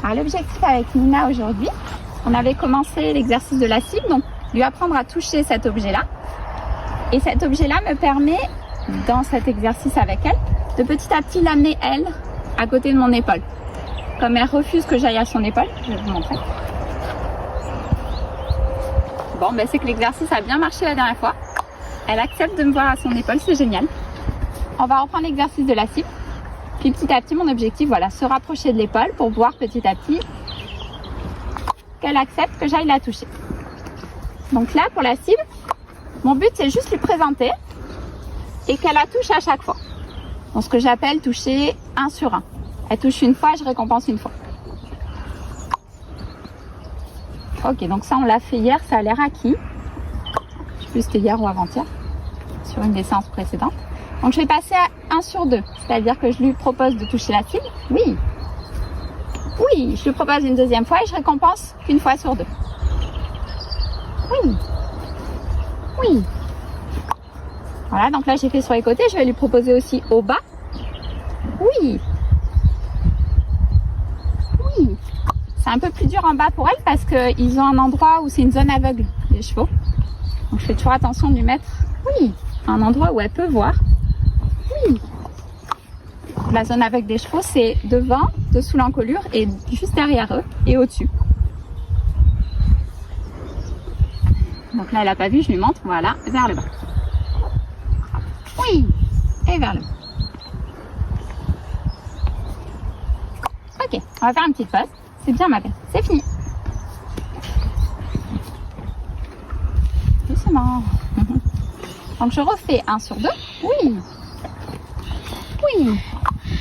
Alors l'objectif avec Nina aujourd'hui, on avait commencé l'exercice de la cible, donc lui apprendre à toucher cet objet-là. Et cet objet-là me permet, dans cet exercice avec elle, de petit à petit l'amener, elle, à côté de mon épaule. Comme elle refuse que j'aille à son épaule, je vais vous montrer. Bon, ben c'est que l'exercice a bien marché la dernière fois. Elle accepte de me voir à son épaule, c'est génial. On va reprendre l'exercice de la cible. Puis petit à petit, mon objectif, voilà, se rapprocher de l'épaule pour voir petit à petit qu'elle accepte que j'aille la toucher. Donc là, pour la cible, mon but, c'est juste lui présenter et qu'elle la touche à chaque fois. Donc ce que j'appelle toucher 1 sur 1. Elle touche une fois, je récompense une fois. Ok, donc ça, on l'a fait hier, ça a l'air acquis. Je sais plus si c'était hier ou avant-hier, sur une des séances précédentes. Donc je vais passer à 1 sur 2, c'est-à-dire que je lui propose de toucher la cible. Oui. Oui, je lui propose une deuxième fois et je récompense une fois sur 2. Oui. Oui. Voilà, donc là j'ai fait sur les côtés, je vais lui proposer aussi au bas. Oui. Oui. C'est un peu plus dur en bas pour elle parce qu'ils ont un endroit où c'est une zone aveugle, les chevaux. Donc je fais toujours attention de lui mettre, oui, un endroit où elle peut voir. Oui. La zone aveugle des chevaux, c'est devant, dessous l'encolure et juste derrière eux et au-dessus. Donc là, elle n'a pas vu, je lui montre, voilà, vers le bas. Oui, et vers le bas. Ok, on va faire une petite pause. C'est bien ma belle, c'est fini. Doucement. Donc je refais 1 sur 2. Oui. Oui.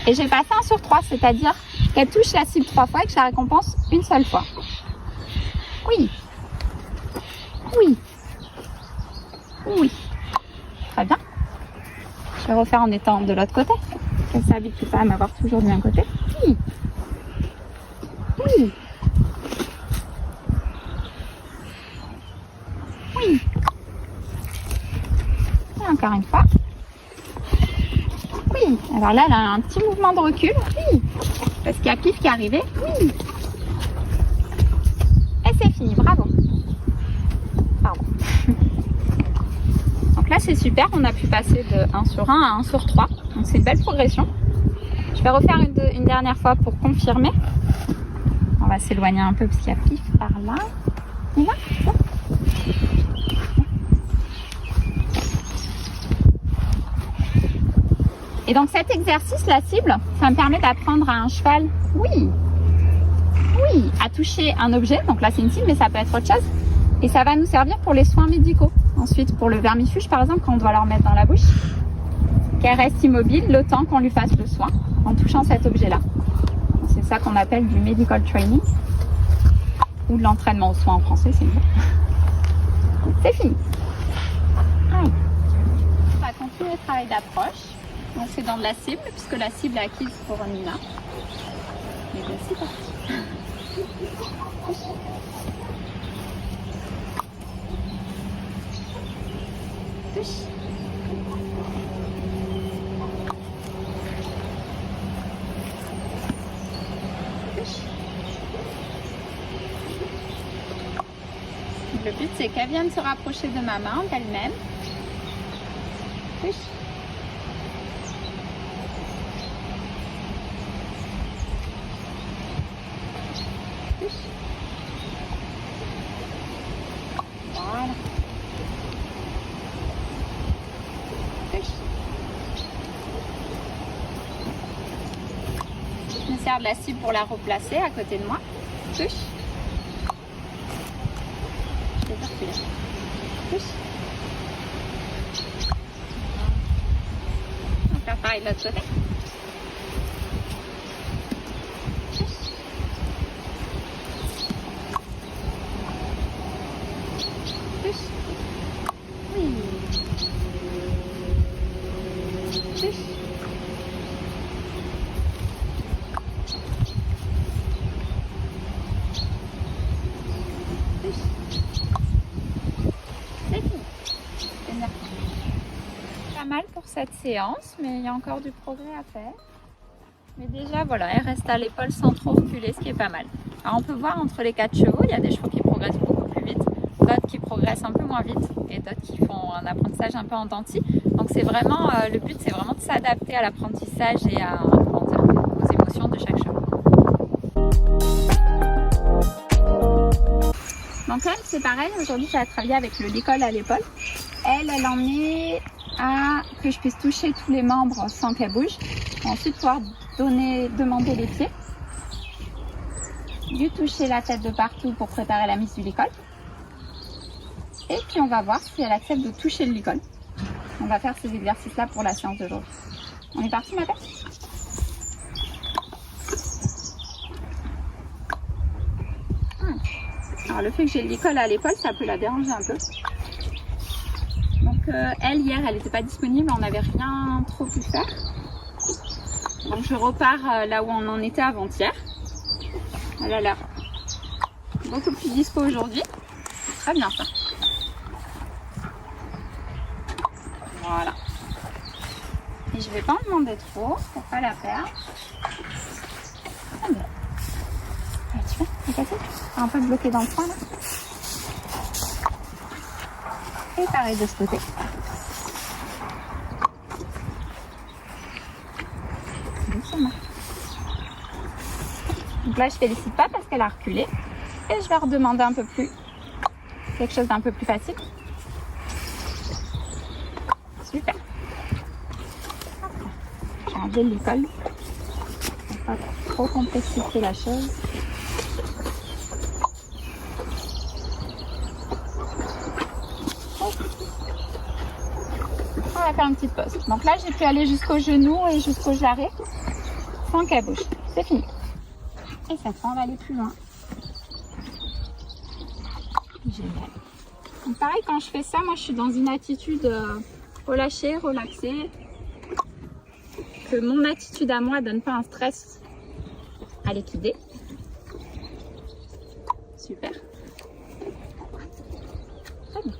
Et j'ai passé 1 sur 3, c'est-à-dire qu'elle touche la cible 3 fois et que je la récompense une seule fois. Oui. Oui. Oui. Très bien. Je vais refaire en étant de l'autre côté. Qu'elle s'habitue pas à m'avoir toujours du même côté. Oui. Oui. Oui. Et encore une fois. Oui. Alors là, elle a un petit mouvement de recul. Oui. Parce qu'il y a Pif qui est arrivé. Oui. Et c'est fini. Bravo. Pardon. Donc là, c'est super. On a pu passer de 1 sur 1 à 1 sur 3. Donc c'est une belle progression. Je vais refaire une dernière fois pour confirmer. On va s'éloigner un peu parce qu'il y a Pif par là. Et là. Et donc cet exercice, la cible, ça me permet d'apprendre à un cheval, oui, oui, à toucher un objet. Donc là c'est une cible, mais ça peut être autre chose. Et ça va nous servir pour les soins médicaux. Ensuite, pour le vermifuge par exemple, quand on doit leur mettre dans la bouche, qu'elle reste immobile le temps qu'on lui fasse le soin en touchant cet objet-là. C'est ça qu'on appelle du medical training ou de l'entraînement aux soins en français, c'est mieux. C'est fini. Allez. On va continuer le travail d'approche. Donc c'est dans de la cible, puisque la cible est acquise pour Nina. Mais bien, c'est parti. Touche. Le but, c'est qu'elle vienne se rapprocher de ma main, d'elle-même. Touche. Touche. Voilà. Touche. Je me sers de la cible pour la replacer à côté de moi. Touche. Touche. On va faire pareil de l'autre côté. Touche. Touche. Oui. Touche. Pas mal pour cette séance, mais il y a encore du progrès à faire. Mais déjà, voilà, elle reste à l'épaule sans trop reculer, ce qui est pas mal. Alors, on peut voir entre les 4 chevaux, il y a des chevaux qui progressent beaucoup plus vite, d'autres qui progressent un peu moins vite et d'autres qui font un apprentissage un peu en dents de scie. Donc, c'est vraiment, le but, c'est vraiment de s'adapter à l'apprentissage et à, comment dire, aux émotions de chaque cheval. Donc, elle, c'est pareil. Aujourd'hui, j'ai travaillé avec le licol à l'épaule. Elle en est à que je puisse toucher tous les membres sans qu'elle bouge. Ensuite, pouvoir demander les pieds. Lui toucher la tête de partout pour préparer la mise du licol. Et puis, on va voir si elle accepte de toucher le licol. On va faire ces exercices-là pour la séance d'aujourd'hui. On est parti, ma tête? Alors, le fait que j'ai le licol à l'épaule, ça peut la déranger un peu. Donc, elle, hier, elle n'était pas disponible, on n'avait rien trop pu faire. Donc, je repars là où on en était avant-hier. Elle a l'air beaucoup plus dispo aujourd'hui. C'est très bien ça. Voilà. Et je vais pas en demander trop pour pas la perdre. Allez. Allez, tu vois, c'est cassé. Un peu bloqué dans le coin là. Et pareil de ce côté. Doucement. Donc là, je félicite pas parce qu'elle a reculé. Et je vais redemander un peu plus. Quelque chose d'un peu plus facile. Super. J'ai enlevé le licol. Pour pas trop complexifier la chose. On va faire une petite pause. Donc là, j'ai pu aller jusqu'au genou et jusqu'au jarret sans qu'elle bouge. C'est fini. Et cette fois, on va aller plus loin. Génial. Donc pareil, quand je fais ça, moi, je suis dans une attitude relâchée, relaxée. Que mon attitude à moi donne pas un stress à l'équidé. Super. Très bien.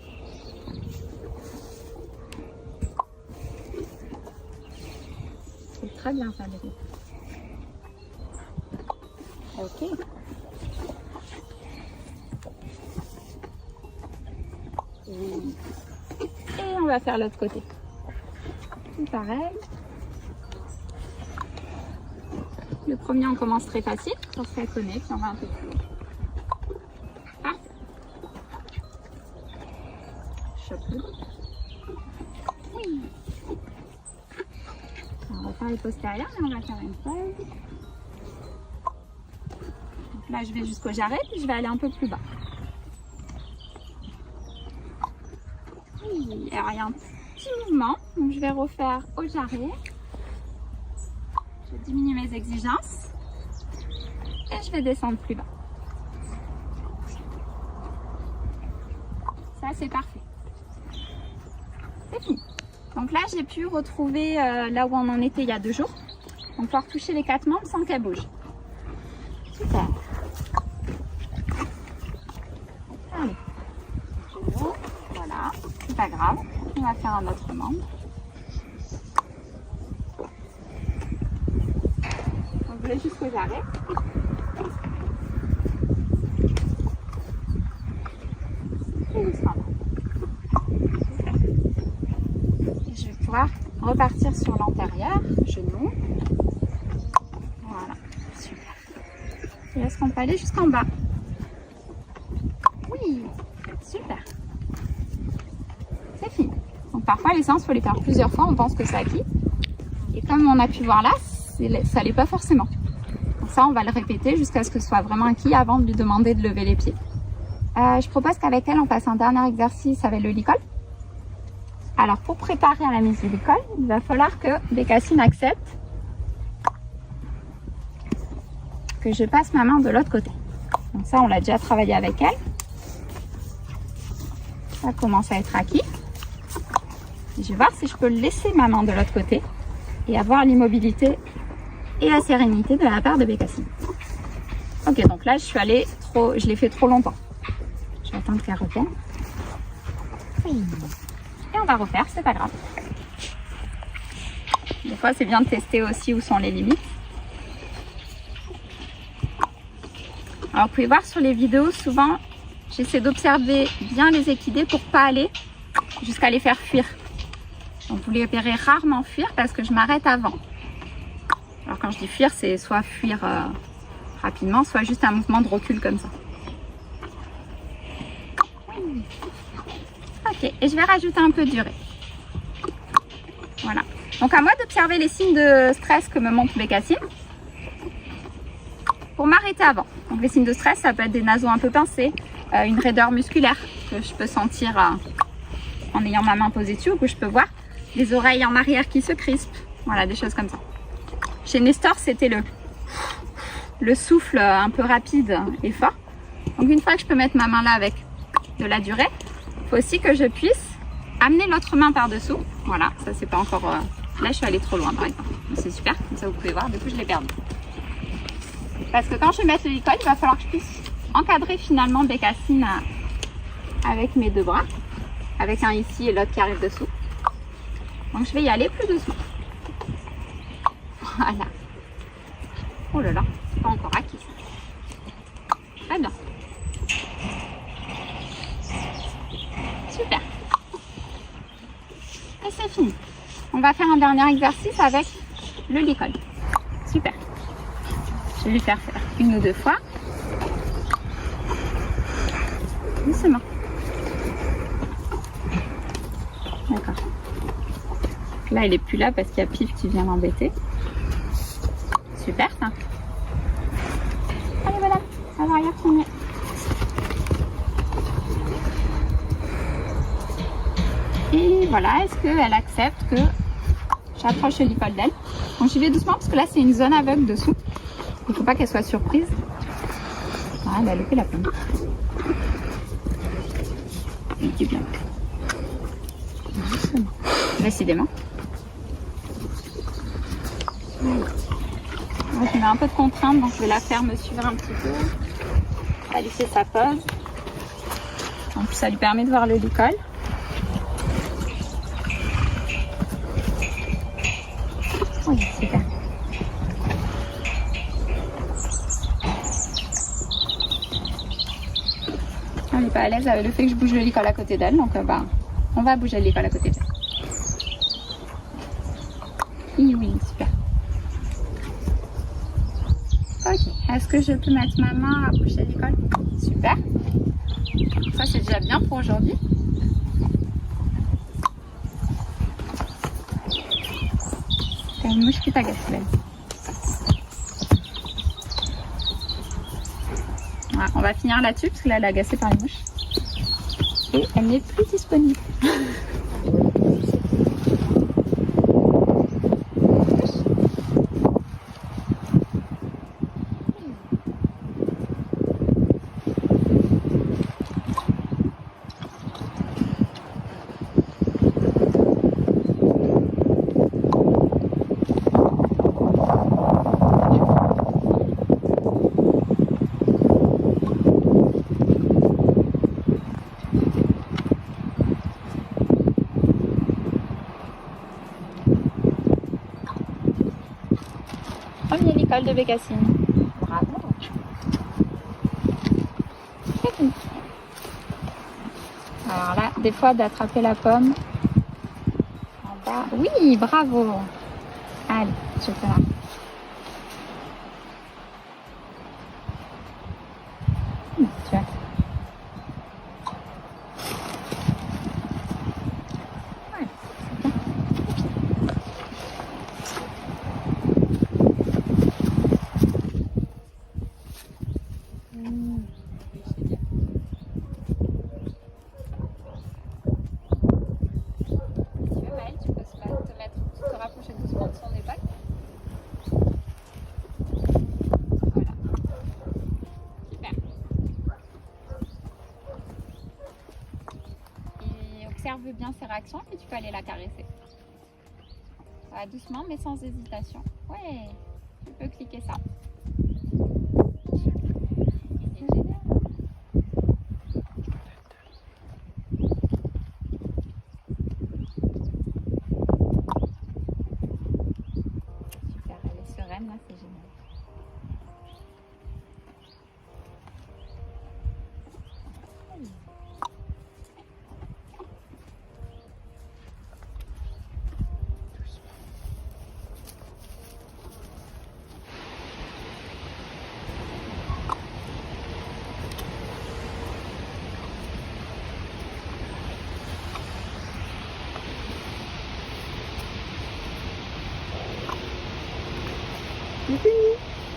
C'est très bien ça, bébé. Ok. Et on va faire l'autre côté. C'est pareil. Le premier, on commence très facile, parce qu'elle connaît, puis on va un peu plus haut. Ah. Chope-le. Oui. On va faire les postérieurs, mais on va faire une pause. Donc là, je vais jusqu'au jarret, puis je vais aller un peu plus bas. Oui. Alors, il y a un petit mouvement, donc je vais refaire au jarret. Je diminue mes exigences et je vais descendre plus bas. Ça, c'est parfait. C'est fini. Donc là, j'ai pu retrouver là où on en était il y a 2 jours. Donc, pouvoir toucher les 4 membres sans qu'elle bouge. Super. Allez. Voilà. C'est pas grave. On va faire un autre membre. Je vais jusqu'au jarret. Et doucement. Et je vais pouvoir repartir sur l'antérieur, genou. Voilà, super. Et est-ce qu'on peut aller jusqu'en bas? Oui, super. C'est fini. Donc parfois les séances, il faut les faire plusieurs fois, on pense que c'est acquis. Et comme on a pu voir là, ça l'est pas forcément. Donc ça, on va le répéter jusqu'à ce que ce soit vraiment acquis avant de lui demander de lever les pieds. Je propose qu'avec elle, on fasse un dernier exercice avec le licol. Alors, pour préparer à la mise du licol, il va falloir que Bécassine accepte que je passe ma main de l'autre côté. Donc ça, on l'a déjà travaillé avec elle. Ça commence à être acquis. Et je vais voir si je peux laisser ma main de l'autre côté et avoir l'immobilité et la sérénité de la part de Bécassine. Ok, donc là, je l'ai fait trop longtemps. Je vais attendre qu'elle revienne. Et on va refaire, c'est pas grave. Des fois, c'est bien de tester aussi où sont les limites. Alors vous pouvez voir sur les vidéos, souvent j'essaie d'observer bien les équidés pour pas aller jusqu'à les faire fuir. Donc vous les verrez rarement fuir parce que je m'arrête avant. Alors quand je dis fuir, c'est soit fuir rapidement, soit juste un mouvement de recul comme ça. Ok, et je vais rajouter un peu de durée. Voilà. Donc à moi d'observer les signes de stress que me montre Bécassine pour m'arrêter avant. Donc les signes de stress, ça peut être des naseaux un peu pincés, une raideur musculaire que je peux sentir en ayant ma main posée dessus ou que je peux voir, des oreilles en arrière qui se crispent, voilà, des choses comme ça. Chez Nestor, c'était le souffle un peu rapide et fort. Donc une fois que je peux mettre ma main là avec de la durée, il faut aussi que je puisse amener l'autre main par-dessous. Voilà, ça c'est pas encore... Là, je suis allée trop loin par exemple. C'est super, comme ça vous pouvez voir, du coup je l'ai perdu. Parce que quand je vais mettre le licol, il va falloir que je puisse encadrer finalement Bécassine avec mes deux bras. Avec un ici et l'autre qui arrive dessous. Donc je vais y aller plus doucement. Voilà. Oh là là, c'est pas encore acquis. Très bien. Super. Et c'est fini. On va faire un dernier exercice avec le licol. Super. Je vais lui faire une ou deux fois. Doucement. D'accord. Là, elle est plus là parce qu'il y a Pif qui vient l'embêter. Super ça. Allez, voilà. À l'arrière, tournez. Et voilà, est-ce qu'elle accepte que j'approche le licol d'elle? Donc j'y vais doucement parce que là, c'est une zone aveugle dessous. Il ne faut pas qu'elle soit surprise. Ah, elle a loupé la pomme. C'est bien. Doucement. Décidément. Moi, je mets un peu de contrainte, donc je vais la faire me suivre un petit peu. Elle va laisser sa pause. En plus, ça lui permet de voir le licol. Oui, super. On n'est pas à l'aise avec le fait que je bouge le licol à côté d'elle, donc on va bouger le licol à côté d'elle. Oui, super. Ok, est-ce que je peux mettre ma main à bouger l'école? Super. Ça, c'est déjà bien pour aujourd'hui. T'as une mouche qui t'agace, belle. Voilà, on va finir là-dessus, parce que là, elle est agacée par les mouches. Et elle n'est plus disponible. Premier licol de Bécassine. Bravo. C'est fini. Alors là, des fois d'attraper la pomme en bas. Oui, bravo. Allez, je te la. Tu vois. Ouais, c'est bien. Observe bien ses réactions et tu peux aller la caresser. Voilà, doucement mais sans hésitation. Ouais, tu peux cliquer ça. C'est génial. Super, elle est sereine là, c'est génial.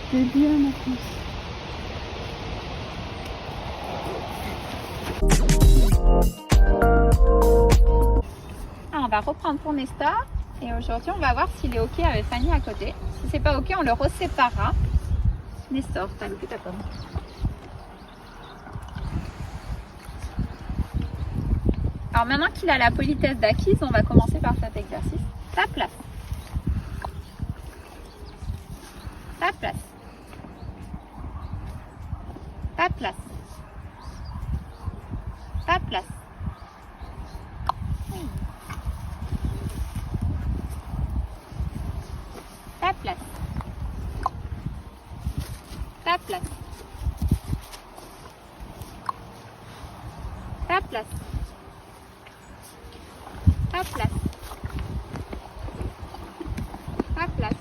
C'est bien ma puce. Ah, on va reprendre pour Nestor. Et aujourd'hui, on va voir s'il est OK avec Fanny à côté. Si c'est pas OK, on le reséparera. Nestor, t'as loupé ta pomme. Alors maintenant qu'il a la politesse d'acquise, on va commencer par cet exercice. Ta place. Ta place. Ta place. Ta place. Oui. Ta place. Ta place. Ta place. Ta place. Ta place.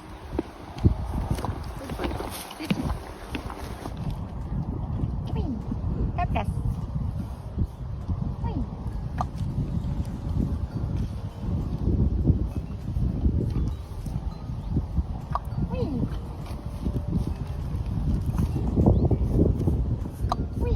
C'est tout. Oui. Ta place. Oui. Oui. Oui.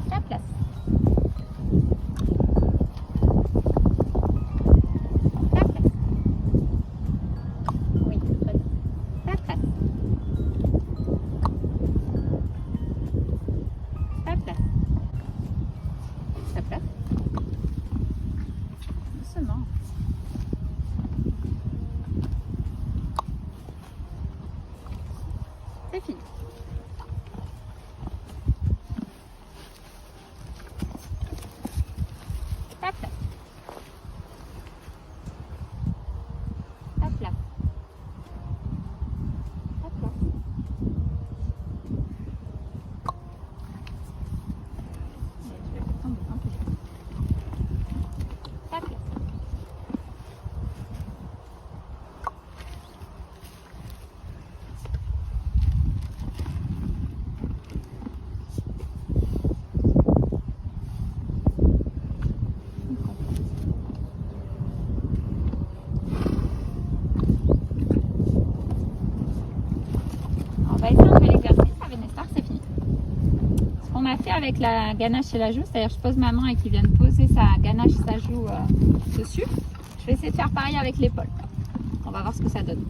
Ta place. Ta place. Oui, très bien. Ta place. Ta place. Ta place. Doucement. C'est fini. Ta place. Ta place. Ta place. Je vais prendre un peu. Ta place. On va essayer un nouvel exercice avec Nestor, c'est fini. Ce qu'on a fait avec la ganache et la joue, c'est-à-dire je pose ma main et qu'il vienne poser sa ganache, sa joue dessus. Je vais essayer de faire pareil avec l'épaule. On va voir ce que ça donne.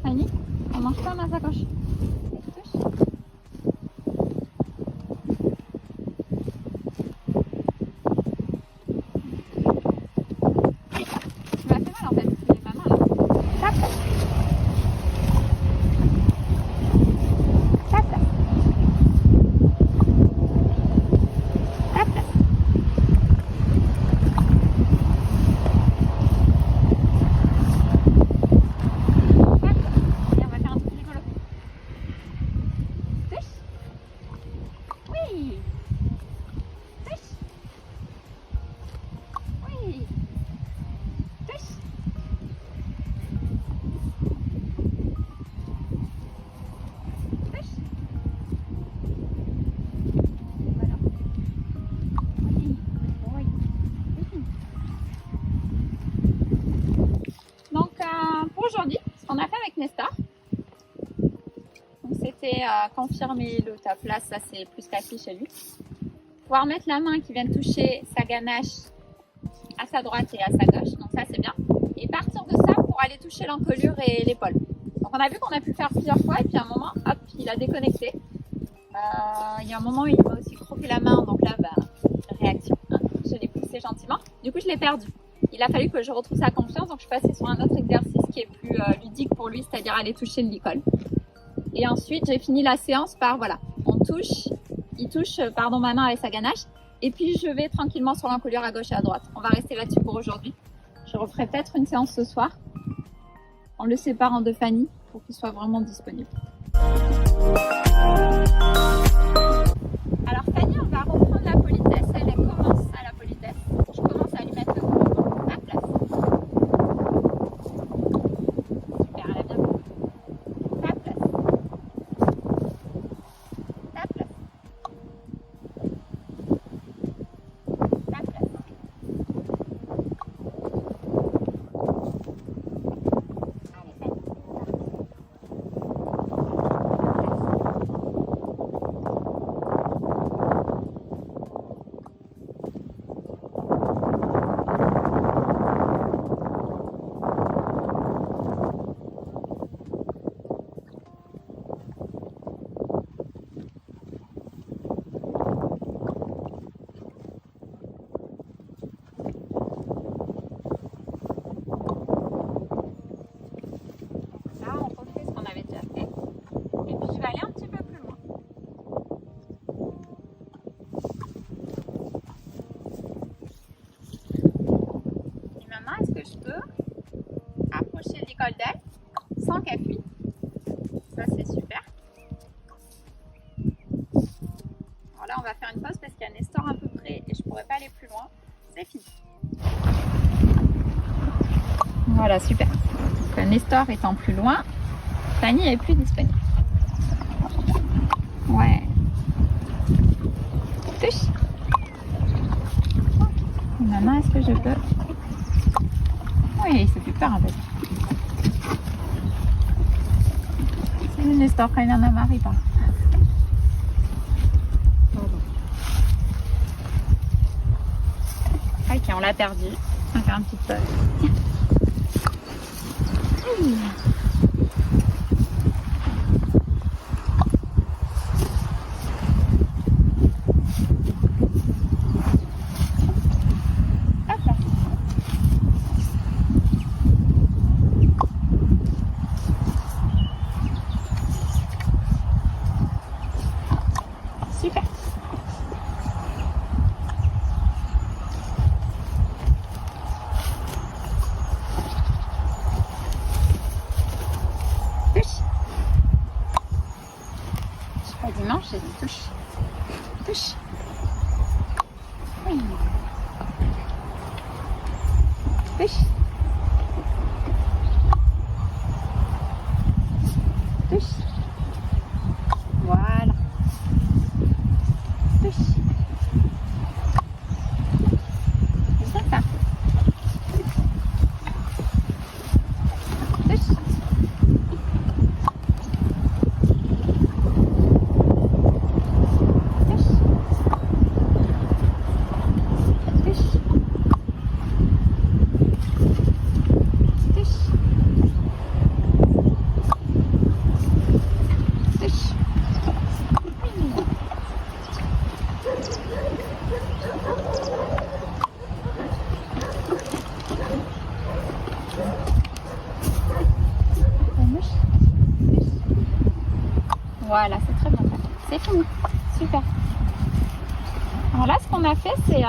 Fanny, on mange pas ma sacoche. Touche. Tu m'as fait mal en fait, c'est ma main là. Ta place. Ta place. Ta place. Ta place. Et on va faire un truc rigolo. Touche. Oui. Touche. Oui. Touche. Touche. Voilà. Oui. Oui. Oui. Donc pour aujourd'hui, ce qu'on a fait avec Nestor, c'était confirmer le ta place, ça c'est plus facile chez lui. Pouvoir mettre la main qui vient toucher sa ganache à sa droite et à sa gauche, donc ça c'est bien. Et partir de ça pour aller toucher l'encolure et l'épaule. Donc on a vu qu'on a pu le faire plusieurs fois et puis à un moment, hop, il a déconnecté. Il y a un moment où il m'a aussi croqué la main, donc là, bah, réaction. Hein. Je l'ai poussé gentiment. Du coup, je l'ai perdu. Il a fallu que je retrouve sa confiance, donc je suis passée sur un autre exercice qui est plus ludique pour lui, c'est-à-dire aller toucher le licol. Et ensuite, j'ai fini la séance par, voilà, il touche ma main avec sa ganache. Et puis, je vais tranquillement sur l'encolure à gauche et à droite. On va rester là-dessus pour aujourd'hui. Je referai peut-être une séance ce soir en le séparant de Fanny pour qu'il soit vraiment disponible. Alors Fanny, on va reprendre la politesse. Elle commence à la politesse. Je commence à lui mettre le gros dans la place. Super, elle a bien fait. Ta place. Ta place. l'école d'elle, sans qu'elle fuit. Ça, c'est super. Alors là, on va faire une pause parce qu'il y a Nestor un peu près et je pourrais pas aller plus loin. C'est fini. Voilà, super. Donc, Nestor étant plus loin, Fanny est plus disponible. Ouais. Touche. Maman, est-ce que je peux? Oui, ça fait peur un peu. C'est le Nestor, quand il en a marre, il part. Ok, on l'a perdu. On va faire un petit peu. Super. Touche. Je sais pas, dimanche, j'ai dit touche. Touche. Oui. Touche. Touche. Voilà. Touche. C'est bien ça. Touche. Voilà, c'est très bien fait. C'est fini. Super. Alors là, ce qu'on a fait, c'est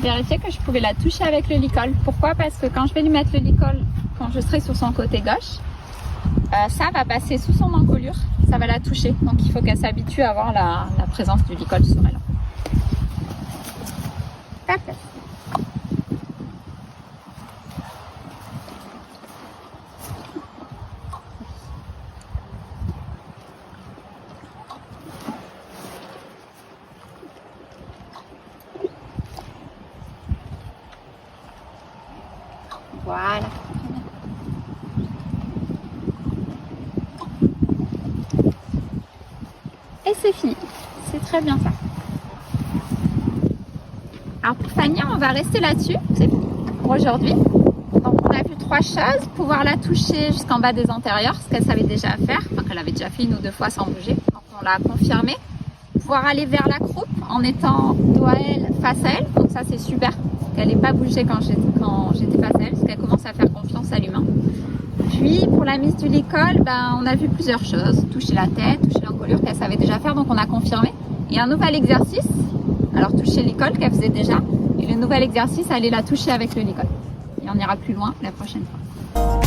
vérifier que je pouvais la toucher avec le licol. Pourquoi? Parce que quand je vais lui mettre le licol, quand je serai sur son côté gauche, ça va passer sous son encolure, ça va la toucher. Donc il faut qu'elle s'habitue à avoir la présence du licol sur elle. Tac. Voilà. Et c'est fini. C'est très bien ça. Alors pour Fanny, on va rester là-dessus. C'est fini pour aujourd'hui. Donc on a vu 3 choses. Pouvoir la toucher jusqu'en bas des antérieurs, ce qu'elle savait déjà faire. Enfin qu'elle avait déjà fait 1 ou 2 fois sans bouger. Donc on l'a confirmé. Pouvoir aller vers la croupe en étant dos à elle, face à elle. Donc ça c'est super. Elle n'ait pas bougé quand j'étais face à elle, parce qu'elle commence à faire confiance à l'humain. Puis pour la mise du licol, on a vu plusieurs choses. Toucher la tête, toucher l'encolure qu'elle savait déjà faire, donc on a confirmé. Et un nouvel exercice, alors toucher le licol qu'elle faisait déjà. Et le nouvel exercice, aller la toucher avec le licol. Et on ira plus loin la prochaine fois.